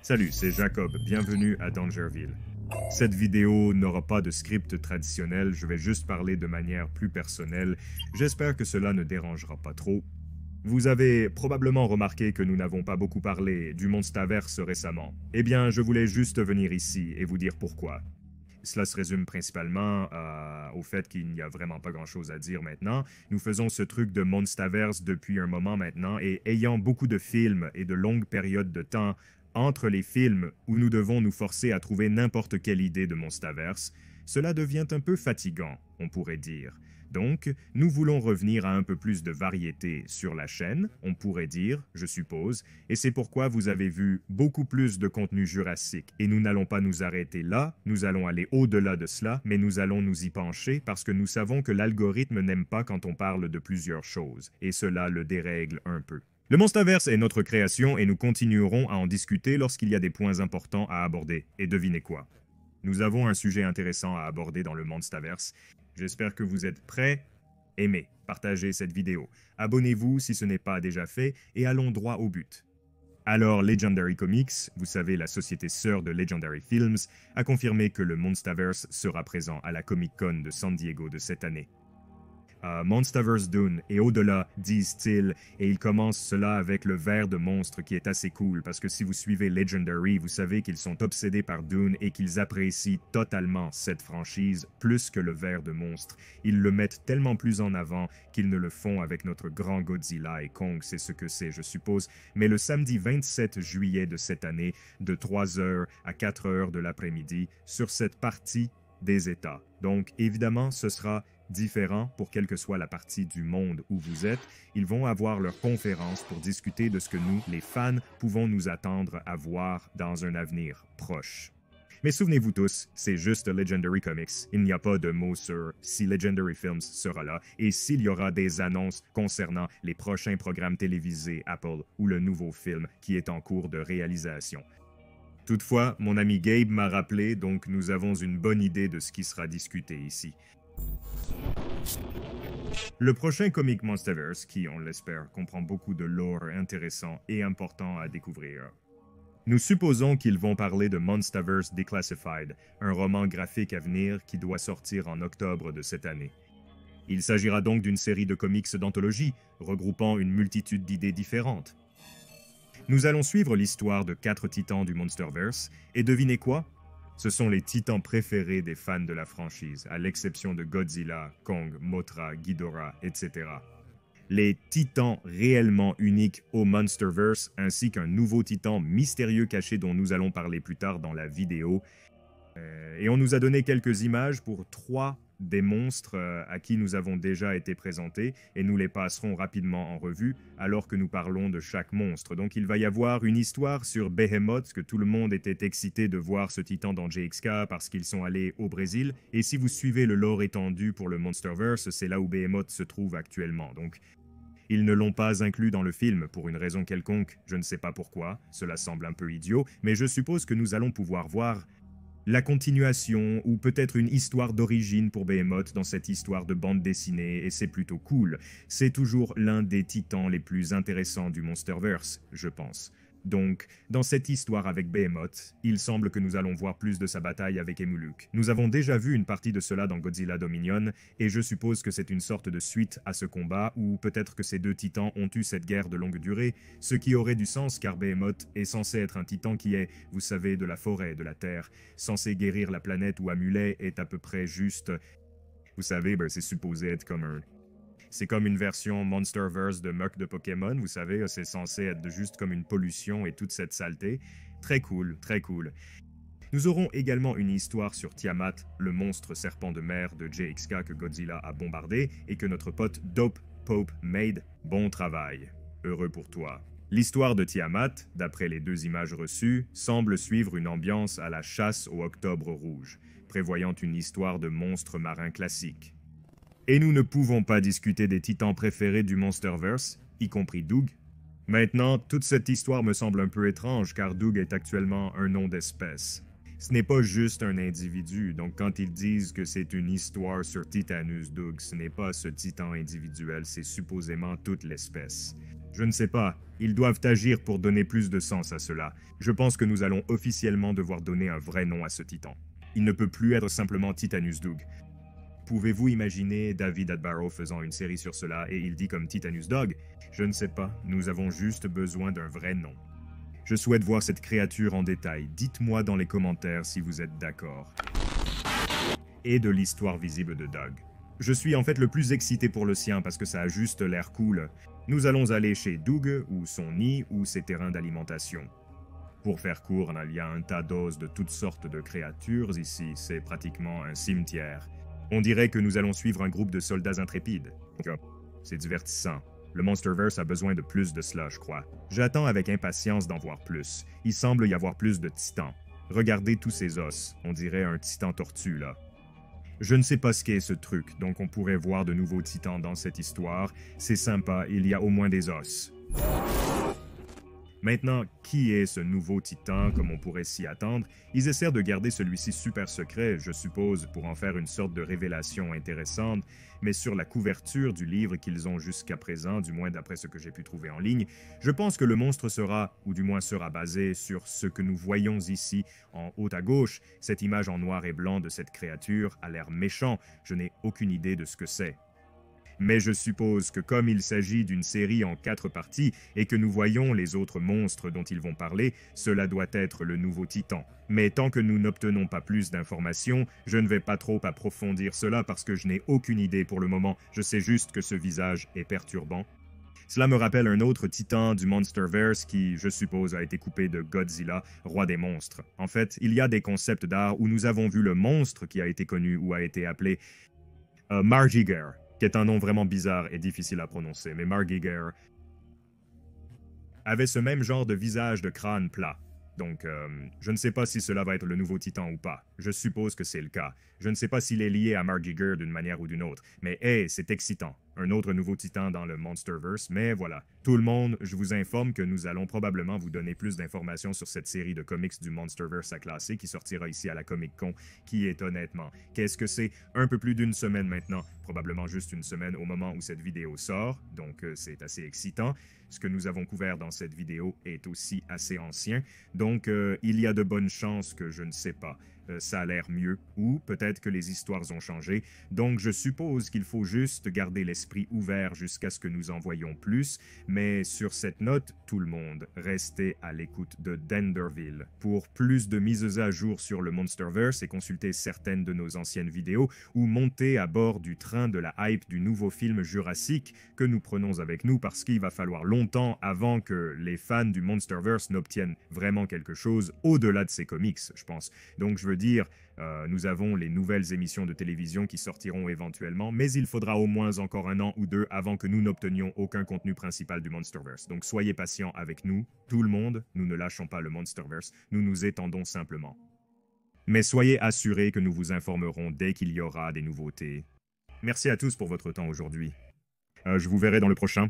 Salut, c'est Jacob, bienvenue à Dangerville. Cette vidéo n'aura pas de script traditionnel, je vais juste parler de manière plus personnelle. J'espère que cela ne dérangera pas trop. Vous avez probablement remarqué que nous n'avons pas beaucoup parlé du Monstaverse récemment. Eh bien, je voulais juste venir ici et vous dire pourquoi. Cela se résume principalement au fait qu'il n'y a vraiment pas grand-chose à dire maintenant. Nous faisons ce truc de Monstaverse depuis un moment maintenant et ayant beaucoup de films et de longues périodes de temps entre les films où nous devons nous forcer à trouver n'importe quelle idée de Monstaverse, cela devient un peu fatigant, on pourrait dire. Donc, nous voulons revenir à un peu plus de variété sur la chaîne, on pourrait dire, je suppose, et c'est pourquoi vous avez vu beaucoup plus de contenu jurassique. Et nous n'allons pas nous arrêter là, nous allons aller au-delà de cela, mais nous allons nous y pencher parce que nous savons que l'algorithme n'aime pas quand on parle de plusieurs choses, et cela le dérègle un peu. Le Monstaverse est notre création et nous continuerons à en discuter lorsqu'il y a des points importants à aborder. Et devinez quoi? Nous avons un sujet intéressant à aborder dans le Monstaverse. J'espère que vous êtes prêts. Aimez, partagez cette vidéo. Abonnez-vous si ce n'est pas déjà fait et allons droit au but. Alors, Legendary Comics, vous savez la société sœur de Legendary Films, a confirmé que le Monstaverse sera présent à la Comic-Con de San Diego de cette année. Monstaverse Dune et au-delà, disent-ils, et ils commencent cela avec le ver de monstre qui est assez cool, parce que si vous suivez Legendary, vous savez qu'ils sont obsédés par Dune et qu'ils apprécient totalement cette franchise plus que le ver de monstre. Ils le mettent tellement plus en avant qu'ils ne le font avec notre grand Godzilla et Kong, c'est ce que c'est, je suppose, mais le samedi 27 juillet de cette année, de 3h à 4h de l'après-midi, sur cette partie des États. Donc, évidemment, ce sera différent pour quelle que soit la partie du monde où vous êtes. Ils vont avoir leur conférence pour discuter de ce que nous, les fans, pouvons nous attendre à voir dans un avenir proche. Mais souvenez-vous tous, c'est juste Legendary Comics. Il n'y a pas de mots sur si Legendary Films sera là et s'il y aura des annonces concernant les prochains programmes télévisés Apple ou le nouveau film qui est en cours de réalisation. Toutefois, mon ami Gabe m'a rappelé, donc nous avons une bonne idée de ce qui sera discuté ici. Le prochain comic Monstaverse, qui, on l'espère, comprend beaucoup de lore intéressant et important à découvrir. Nous supposons qu'ils vont parler de Monstaverse Declassified, un roman graphique à venir qui doit sortir en octobre de cette année. Il s'agira donc d'une série de comics d'anthologie, regroupant une multitude d'idées différentes. Nous allons suivre l'histoire de 4 titans du Monsterverse, et devinez quoi? Ce sont les titans préférés des fans de la franchise, à l'exception de Godzilla, Kong, Mothra, Ghidorah, etc. Les titans réellement uniques au Monsterverse, ainsi qu'un nouveau titan mystérieux caché dont nous allons parler plus tard dans la vidéo. Et on nous a donné quelques images pour 3 des monstres à qui nous avons déjà été présentés, et nous les passerons rapidement en revue alors que nous parlons de chaque monstre. Donc il va y avoir une histoire sur Behemoth, que tout le monde était excité de voir ce titan dans JXK parce qu'ils sont allés au Brésil, et si vous suivez le lore étendu pour le Monsterverse, c'est là où Behemoth se trouve actuellement. Donc ils ne l'ont pas inclus dans le film pour une raison quelconque, je ne sais pas pourquoi, cela semble un peu idiot, mais je suppose que nous allons pouvoir voir la continuation, ou peut-être une histoire d'origine pour Behemoth dans cette histoire de bande dessinée, et c'est plutôt cool. C'est toujours l'un des titans les plus intéressants du Monsterverse, je pense. Donc, dans cette histoire avec Behemoth, il semble que nous allons voir plus de sa bataille avec Emuluk. Nous avons déjà vu une partie de cela dans Godzilla Dominion, et je suppose que c'est une sorte de suite à ce combat, ou peut-être que ces 2 titans ont eu cette guerre de longue durée, ce qui aurait du sens car Behemoth est censé être un titan qui est, vous savez, de la forêt, de la terre, censé guérir la planète où Amulet est à peu près juste... Vous savez, c'est supposé être comme un... C'est comme une version Monsterverse de Muk de Pokémon, vous savez, c'est censé être juste comme une pollution et toute cette saleté. Très cool, très cool. Nous aurons également une histoire sur Tiamat, le monstre serpent de mer de JXK que Godzilla a bombardé et que notre pote Dope Pope made. Bon travail. Heureux pour toi. L'histoire de Tiamat, d'après les 2 images reçues, semble suivre une ambiance à la chasse au Octobre Rouge, prévoyant une histoire de monstre marin classique. Et nous ne pouvons pas discuter des titans préférés du Monsterverse, y compris Doug. Maintenant, toute cette histoire me semble un peu étrange car Doug est actuellement un nom d'espèce. Ce n'est pas juste un individu, donc quand ils disent que c'est une histoire sur Titanus Doug, ce n'est pas ce titan individuel, c'est supposément toute l'espèce. Je ne sais pas, ils doivent agir pour donner plus de sens à cela. Je pense que nous allons officiellement devoir donner un vrai nom à ce titan. Il ne peut plus être simplement Titanus Dog. Pouvez-vous imaginer David Attenborough faisant une série sur cela et il dit comme Titanus Dog? Je ne sais pas, nous avons juste besoin d'un vrai nom. Je souhaite voir cette créature en détail, dites-moi dans les commentaires si vous êtes d'accord. Et de l'histoire visible de Dog. Je suis en fait le plus excité pour le sien parce que ça a juste l'air cool. Nous allons aller chez Doug, ou son nid, ou ses terrains d'alimentation. Pour faire court, il y a un tas d'os de toutes sortes de créatures ici, c'est pratiquement un cimetière. On dirait que nous allons suivre un groupe de soldats intrépides. C'est divertissant. Le Monsterverse a besoin de plus de cela, je crois. J'attends avec impatience d'en voir plus. Il semble y avoir plus de titans. Regardez tous ces os, on dirait un titan tortue là. Je ne sais pas ce qu'est ce truc, donc on pourrait voir de nouveaux titans dans cette histoire. C'est sympa, il y a au moins des os. Maintenant, qui est ce nouveau titan, comme on pourrait s'y attendre? Ils essaient de garder celui-ci super secret, je suppose, pour en faire une sorte de révélation intéressante, mais sur la couverture du livre qu'ils ont jusqu'à présent, du moins d'après ce que j'ai pu trouver en ligne, je pense que le monstre sera, ou du moins sera basé sur ce que nous voyons ici, en haut à gauche. Cette image en noir et blanc de cette créature a l'air méchant, je n'ai aucune idée de ce que c'est. Mais je suppose que comme il s'agit d'une série en 4 parties et que nous voyons les autres monstres dont ils vont parler, cela doit être le nouveau Titan. Mais tant que nous n'obtenons pas plus d'informations, je ne vais pas trop approfondir cela parce que je n'ai aucune idée pour le moment, je sais juste que ce visage est perturbant. Cela me rappelle un autre titan du Monsterverse qui, je suppose, a été coupé de Godzilla, roi des monstres. En fait, il y a des concepts d'art où nous avons vu le monstre qui a été connu ou a été appelé Margiger, qui est un nom vraiment bizarre et difficile à prononcer, mais Margiger avait ce même genre de visage de crâne plat. Donc, je ne sais pas si cela va être le nouveau titan ou pas. Je suppose que c'est le cas. Je ne sais pas s'il est lié à Margiger d'une manière ou d'une autre. Mais hey, c'est excitant. Un autre nouveau titan dans le Monsterverse, mais voilà. Tout le monde, je vous informe que nous allons probablement vous donner plus d'informations sur cette série de comics du Monsterverse à classer qui sortira ici à la Comic-Con, qui est honnêtement, qu'est-ce que c'est? Un peu plus d'une semaine maintenant, probablement juste une semaine au moment où cette vidéo sort, donc c'est assez excitant. Ce que nous avons couvert dans cette vidéo est aussi assez ancien, donc il y a de bonnes chances que je ne sais pas. Ça a l'air mieux, ou peut-être que les histoires ont changé, donc je suppose qu'il faut juste garder l'esprit ouvert jusqu'à ce que nous en voyions plus, mais sur cette note, tout le monde, restez à l'écoute de Denderville. Pour plus de mises à jour sur le Monsterverse et consulter certaines de nos anciennes vidéos, ou montez à bord du train de la hype du nouveau film Jurassic que nous prenons avec nous parce qu'il va falloir longtemps avant que les fans du Monsterverse n'obtiennent vraiment quelque chose au-delà de ces comics, je pense. Donc je veux dire, nous avons les nouvelles émissions de télévision qui sortiront éventuellement, mais il faudra au moins encore 1 an ou 2 avant que nous n'obtenions aucun contenu principal du Monsterverse. Donc soyez patients avec nous, tout le monde, nous ne lâchons pas le Monsterverse, nous nous étendons simplement. Mais soyez assurés que nous vous informerons dès qu'il y aura des nouveautés. Merci à tous pour votre temps aujourd'hui. Je vous verrai dans le prochain.